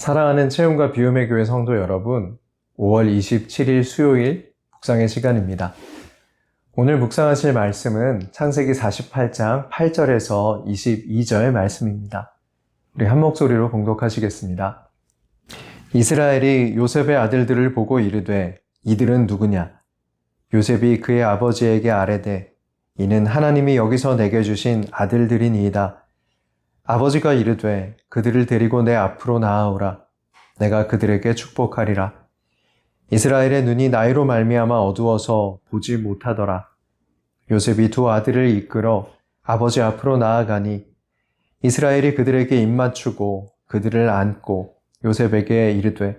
사랑하는 채움과 비움의 교회 성도 여러분, 5월 27일 수요일 묵상의 시간입니다. 오늘 묵상하실 말씀은 창세기 48장 8절에서 22절 말씀입니다. 우리 한 목소리로 봉독하시겠습니다. 이스라엘이 요셉의 아들들을 보고 이르되 이들은 누구냐? 요셉이 그의 아버지에게 아뢰되 이는 하나님이 여기서 내게 주신 아들들이니이다. 아버지가 이르되 그들을 데리고 내 앞으로 나아오라. 내가 그들에게 축복하리라. 이스라엘의 눈이 나이로 말미암아 어두워서 보지 못하더라. 요셉이 두 아들을 이끌어 아버지 앞으로 나아가니 이스라엘이 그들에게 입맞추고 그들을 안고 요셉에게 이르되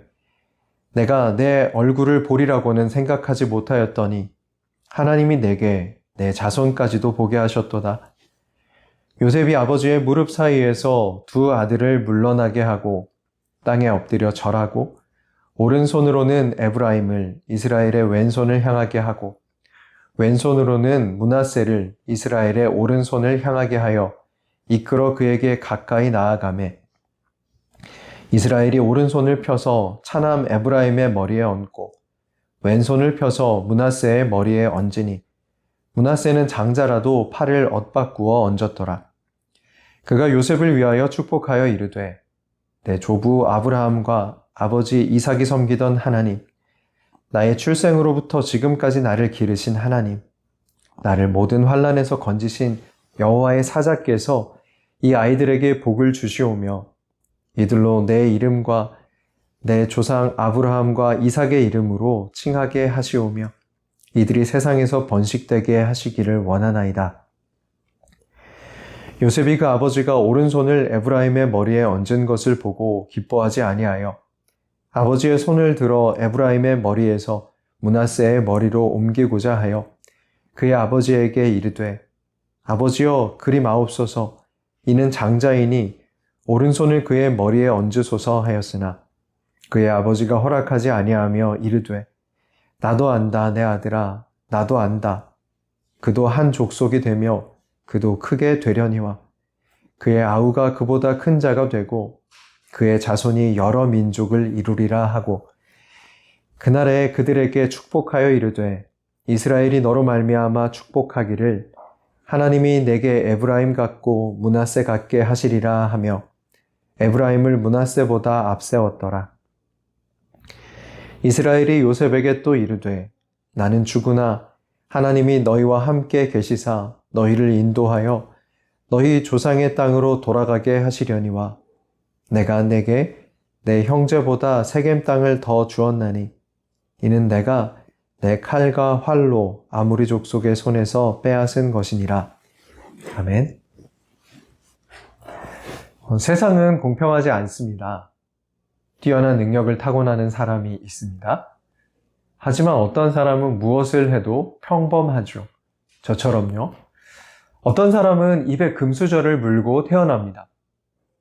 내가 내 얼굴을 보리라고는 생각하지 못하였더니 하나님이 내게 내 자손까지도 보게 하셨도다. 요셉이 아버지의 무릎 사이에서 두 아들을 물러나게 하고 땅에 엎드려 절하고 오른손으로는 에브라임을 이스라엘의 왼손을 향하게 하고 왼손으로는 므낫세를 이스라엘의 오른손을 향하게 하여 이끌어 그에게 가까이 나아가매 이스라엘이 오른손을 펴서 차남 에브라임의 머리에 얹고 왼손을 펴서 므낫세의 머리에 얹으니 므낫세는 장자라도 팔을 엇바꾸어 얹었더라. 그가 요셉을 위하여 축복하여 이르되 내 조부 아브라함과 아버지 이삭이 섬기던 하나님, 나의 출생으로부터 지금까지 나를 기르신 하나님, 나를 모든 환난에서 건지신 여호와의 사자께서 이 아이들에게 복을 주시오며 이들로 내 이름과 내 조상 아브라함과 이삭의 이름으로 칭하게 하시오며 이들이 세상에서 번식되게 하시기를 원하나이다. 요셉이 그 아버지가 오른손을 에브라임의 머리에 얹은 것을 보고 기뻐하지 아니하여 아버지의 손을 들어 에브라임의 머리에서 므낫세의 머리로 옮기고자 하여 그의 아버지에게 이르되 아버지여 그리 마옵소서 이는 장자이니 오른손을 그의 머리에 얹으소서 하였으나 그의 아버지가 허락하지 아니하며 이르되 나도 안다 내 아들아 나도 안다. 그도 한 족속이 되며 그도 크게 되려니와 그의 아우가 그보다 큰 자가 되고 그의 자손이 여러 민족을 이루리라 하고 그날에 그들에게 축복하여 이르되 이스라엘이 너로 말미암아 축복하기를 하나님이 내게 에브라임 같고 므낫세 같게 하시리라 하며 에브라임을 므낫세보다 앞세웠더라. 이스라엘이 요셉에게 또 이르되 나는 죽으나 하나님이 너희와 함께 계시사 너희를 인도하여 너희 조상의 땅으로 돌아가게 하시려니와 내가 내게 내 형제보다 세겜 땅을 더 주었나니 이는 내가 내 칼과 활로 아무리 족속의 손에서 빼앗은 것이니라. 아멘. 세상은 공평하지 않습니다. 뛰어난 능력을 타고나는 사람이 있습니다. 하지만 어떤 사람은 무엇을 해도 평범하죠. 저처럼요. 어떤 사람은 입에 금수저를 물고 태어납니다.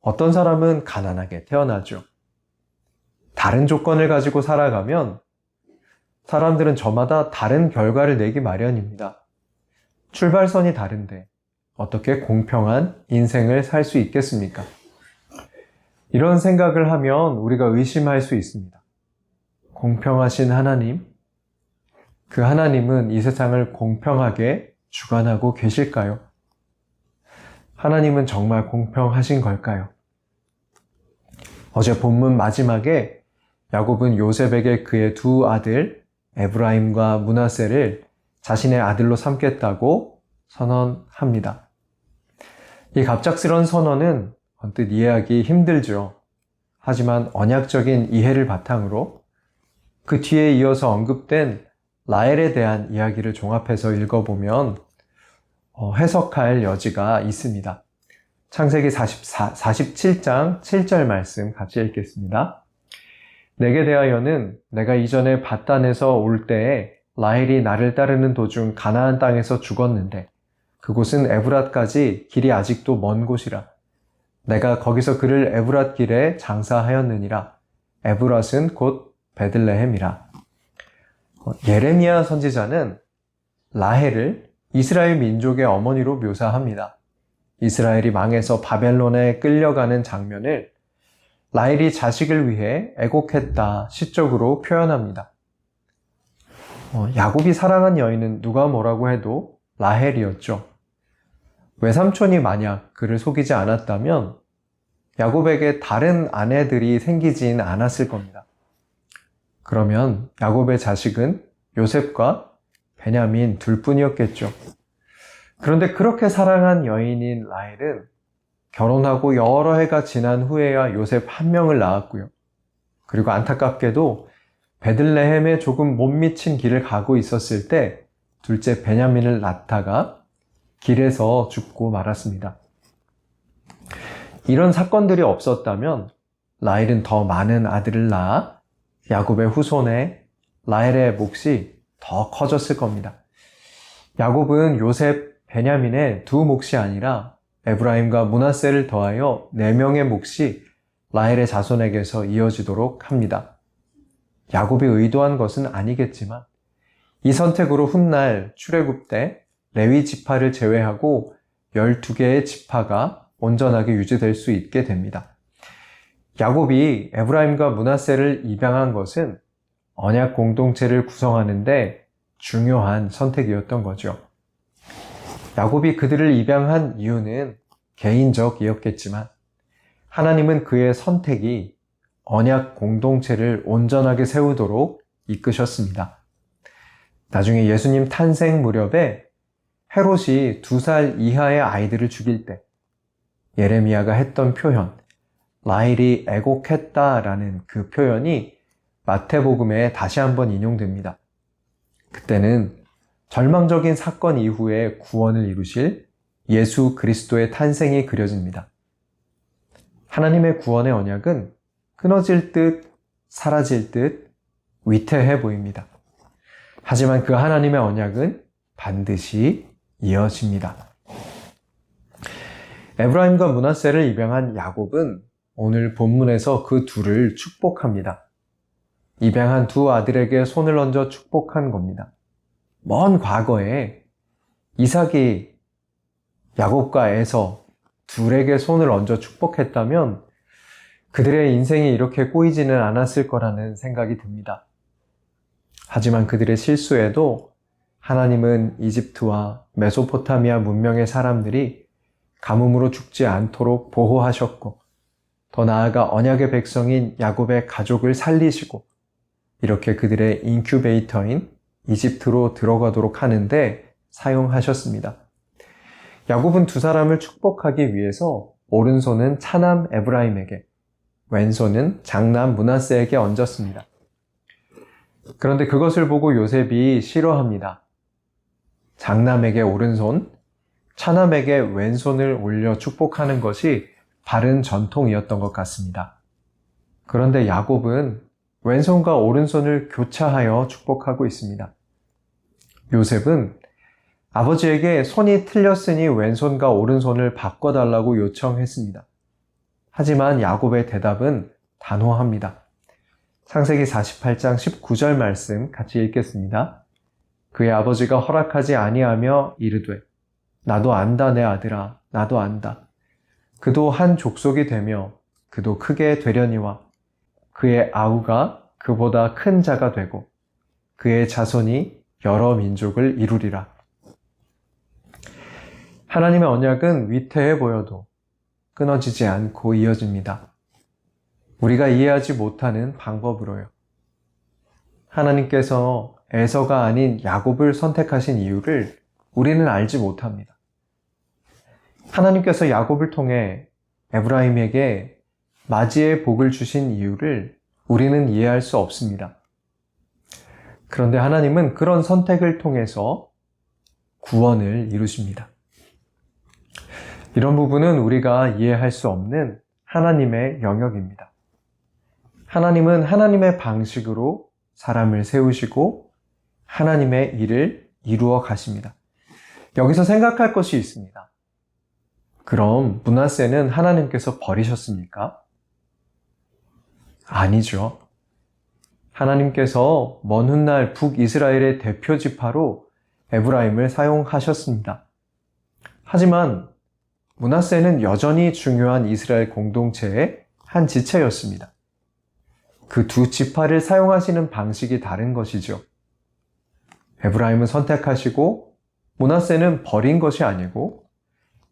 어떤 사람은 가난하게 태어나죠. 다른 조건을 가지고 살아가면 사람들은 저마다 다른 결과를 내기 마련입니다. 출발선이 다른데 어떻게 공평한 인생을 살 수 있겠습니까? 이런 생각을 하면 우리가 의심할 수 있습니다. 공평하신 하나님, 그 하나님은 이 세상을 공평하게 주관하고 계실까요? 하나님은 정말 공평하신 걸까요? 어제 본문 마지막에 야곱은 요셉에게 그의 두 아들 에브라임과 므낫세를 자신의 아들로 삼겠다고 선언합니다. 이 갑작스러운 선언은 언뜻 이해하기 힘들죠. 하지만 언약적인 이해를 바탕으로 그 뒤에 이어서 언급된 라헬에 대한 이야기를 종합해서 읽어보면 해석할 여지가 있습니다. 창세기 47장 7절 말씀 같이 읽겠습니다. 내게 대하여는 내가 이전에 밧단에서 올 때에 라헬이 나를 따르는 도중 가나안 땅에서 죽었는데 그곳은 에브랏까지 길이 아직도 먼 곳이라. 내가 거기서 그를 에브랏 길에 장사하였느니라. 에브랏은 곧 베들레헴이라. 예레미야 선지자는 라헬을 이스라엘 민족의 어머니로 묘사합니다. 이스라엘이 망해서 바벨론에 끌려가는 장면을 라헬이 자식을 위해 애곡했다 시적으로 표현합니다. 야곱이 사랑한 여인은 누가 뭐라고 해도 라헬이었죠. 외삼촌이 만약 그를 속이지 않았다면 야곱에게 다른 아내들이 생기진 않았을 겁니다. 그러면 야곱의 자식은 요셉과 베냐민 둘뿐이었겠죠. 그런데 그렇게 사랑한 여인인 라헬은 결혼하고 여러 해가 지난 후에야 요셉 한 명을 낳았고요. 그리고 안타깝게도 베들레헴에 조금 못 미친 길을 가고 있었을 때 둘째 베냐민을 낳다가 길에서 죽고 말았습니다. 이런 사건들이 없었다면 라헬은 더 많은 아들을 낳아 야곱의 후손에 라헬의 몫이 더 커졌을 겁니다. 야곱은 요셉, 베냐민의 두 몫이 아니라 에브라임과 므낫세를 더하여 4명의 몫이 라헬의 자손에게서 이어지도록 합니다. 야곱이 의도한 것은 아니겠지만 이 선택으로 훗날 출애굽 때 레위 지파를 제외하고 12개의 지파가 온전하게 유지될 수 있게 됩니다. 야곱이 에브라임과 므낫세를 입양한 것은 언약 공동체를 구성하는데 중요한 선택이었던 거죠. 야곱이 그들을 입양한 이유는 개인적이었겠지만 하나님은 그의 선택이 언약 공동체를 온전하게 세우도록 이끄셨습니다. 나중에 예수님 탄생 무렵에 헤롯이 2살 이하의 아이들을 죽일 때 예레미야가 했던 표현, 라헬이 애곡했다라는 그 표현이 마태복음에 다시 한번 인용됩니다. 그때는 절망적인 사건 이후에 구원을 이루실 예수 그리스도의 탄생이 그려집니다. 하나님의 구원의 언약은 끊어질 듯 사라질 듯 위태해 보입니다. 하지만 그 하나님의 언약은 반드시 이어집니다. 에브라임과 므낫세를 입양한 야곱은 오늘 본문에서 그 둘을 축복합니다. 입양한 두 아들에게 손을 얹어 축복한 겁니다. 먼 과거에 이삭이 야곱과 에서 둘에게 손을 얹어 축복했다면 그들의 인생이 이렇게 꼬이지는 않았을 거라는 생각이 듭니다. 하지만 그들의 실수에도 하나님은 이집트와 메소포타미아 문명의 사람들이 가뭄으로 죽지 않도록 보호하셨고 더 나아가 언약의 백성인 야곱의 가족을 살리시고 이렇게 그들의 인큐베이터인 이집트로 들어가도록 하는데 사용하셨습니다. 야곱은 두 사람을 축복하기 위해서 오른손은 차남 에브라임에게, 왼손은 장남 므낫세에게 얹었습니다. 그런데 그것을 보고 요셉이 싫어합니다. 장남에게 오른손, 차남에게 왼손을 올려 축복하는 것이 바른 전통이었던 것 같습니다. 그런데 야곱은 왼손과 오른손을 교차하여 축복하고 있습니다. 요셉은 아버지에게 손이 틀렸으니 왼손과 오른손을 바꿔달라고 요청했습니다. 하지만 야곱의 대답은 단호합니다. 창세기 48장 19절 말씀 같이 읽겠습니다. 그의 아버지가 허락하지 아니하며 이르되 나도 안다 내 아들아 나도 안다. 그도 한 족속이 되며 그도 크게 되려니와 그의 아우가 그보다 큰 자가 되고 그의 자손이 여러 민족을 이루리라. 하나님의 언약은 위태해 보여도 끊어지지 않고 이어집니다. 우리가 이해하지 못하는 방법으로요. 하나님께서 에서가 아닌 야곱을 선택하신 이유를 우리는 알지 못합니다. 하나님께서 야곱을 통해 에브라임에게 맞이의 복을 주신 이유를 우리는 이해할 수 없습니다. 그런데 하나님은 그런 선택을 통해서 구원을 이루십니다. 이런 부분은 우리가 이해할 수 없는 하나님의 영역입니다. 하나님은 하나님의 방식으로 사람을 세우시고 하나님의 일을 이루어 가십니다. 여기서 생각할 것이 있습니다. 그럼 므낫세는 하나님께서 버리셨습니까? 아니죠. 하나님께서 먼 훗날 북이스라엘의 대표 지파로 에브라임을 사용하셨습니다. 하지만 므낫세는 여전히 중요한 이스라엘 공동체의 한 지체였습니다. 그 두 지파를 사용하시는 방식이 다른 것이죠. 에브라임은 선택하시고 므낫세는 버린 것이 아니고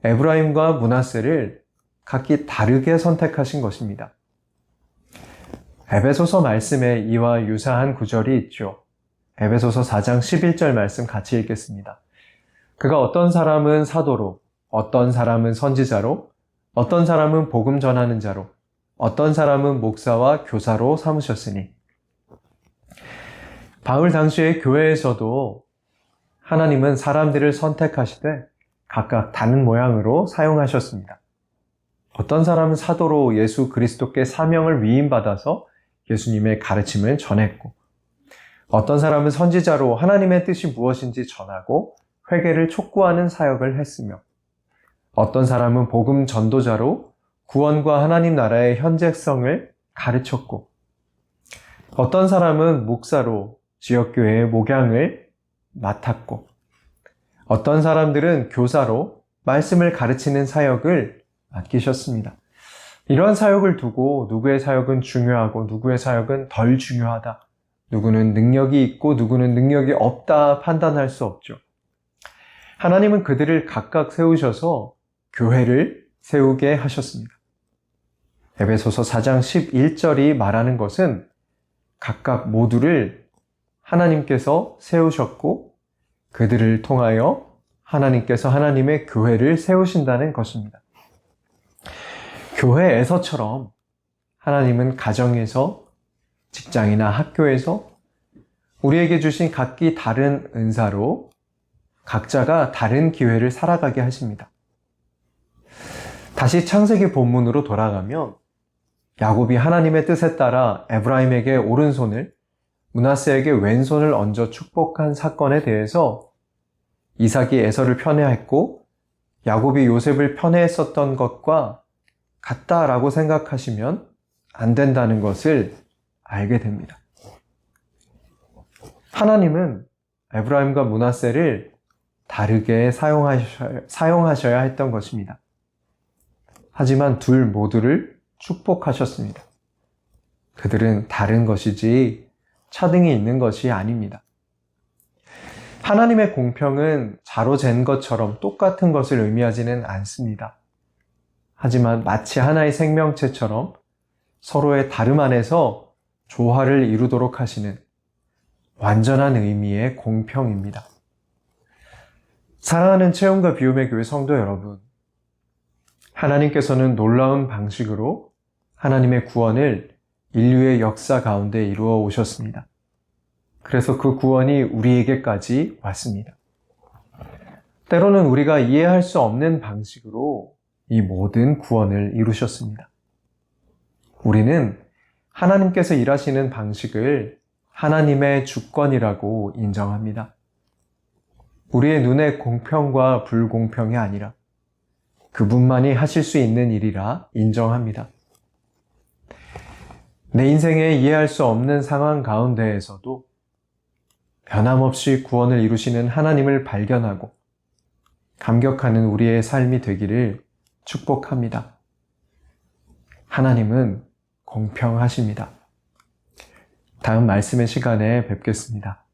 에브라임과 므낫세를 각기 다르게 선택하신 것입니다. 에베소서 말씀에 이와 유사한 구절이 있죠. 에베소서 4장 11절 말씀 같이 읽겠습니다. 그가 어떤 사람은 사도로, 어떤 사람은 선지자로, 어떤 사람은 복음 전하는 자로, 어떤 사람은 목사와 교사로 삼으셨으니. 바울 당시의 교회에서도 하나님은 사람들을 선택하시되 각각 다른 모양으로 사용하셨습니다. 어떤 사람은 사도로 예수 그리스도께 사명을 위임받아서 예수님의 가르침을 전했고, 어떤 사람은 선지자로 하나님의 뜻이 무엇인지 전하고 회개를 촉구하는 사역을 했으며, 어떤 사람은 복음 전도자로 구원과 하나님 나라의 현재성을 가르쳤고, 어떤 사람은 목사로 지역교회의 목양을 맡았고, 어떤 사람들은 교사로 말씀을 가르치는 사역을 맡기셨습니다. 이러한 사역을 두고 누구의 사역은 중요하고 누구의 사역은 덜 중요하다, 누구는 능력이 있고 누구는 능력이 없다 판단할 수 없죠. 하나님은 그들을 각각 세우셔서 교회를 세우게 하셨습니다. 에베소서 4장 11절이 말하는 것은 각각 모두를 하나님께서 세우셨고 그들을 통하여 하나님께서 하나님의 교회를 세우신다는 것입니다. 교회에서처럼 하나님은 가정에서, 직장이나 학교에서 우리에게 주신 각기 다른 은사로 각자가 다른 기회를 살아가게 하십니다. 다시 창세기 본문으로 돌아가면 야곱이 하나님의 뜻에 따라 에브라임에게 오른손을, 므낫세에게 왼손을 얹어 축복한 사건에 대해서 이삭이 에서를 편애했고 야곱이 요셉을 편애했었던 것과 같다라고 생각하시면 안 된다는 것을 알게 됩니다. 하나님은 에브라임과 므낫세를 다르게 사용하셔야 했던 것입니다. 하지만 둘 모두를 축복하셨습니다. 그들은 다른 것이지 차등이 있는 것이 아닙니다. 하나님의 공평은 자로 잰 것처럼 똑같은 것을 의미하지는 않습니다. 하지만 마치 하나의 생명체처럼 서로의 다름 안에서 조화를 이루도록 하시는 완전한 의미의 공평입니다. 사랑하는 체험과 비움의 교회 성도 여러분, 하나님께서는 놀라운 방식으로 하나님의 구원을 인류의 역사 가운데 이루어 오셨습니다. 그래서 그 구원이 우리에게까지 왔습니다. 때로는 우리가 이해할 수 없는 방식으로 이 모든 구원을 이루셨습니다. 우리는 하나님께서 일하시는 방식을 하나님의 주권이라고 인정합니다. 우리의 눈에 공평과 불공평이 아니라 그분만이 하실 수 있는 일이라 인정합니다. 내 인생에 이해할 수 없는 상황 가운데에서도 변함없이 구원을 이루시는 하나님을 발견하고 감격하는 우리의 삶이 되기를 축복합니다. 하나님은 공평하십니다. 다음 말씀의 시간에 뵙겠습니다.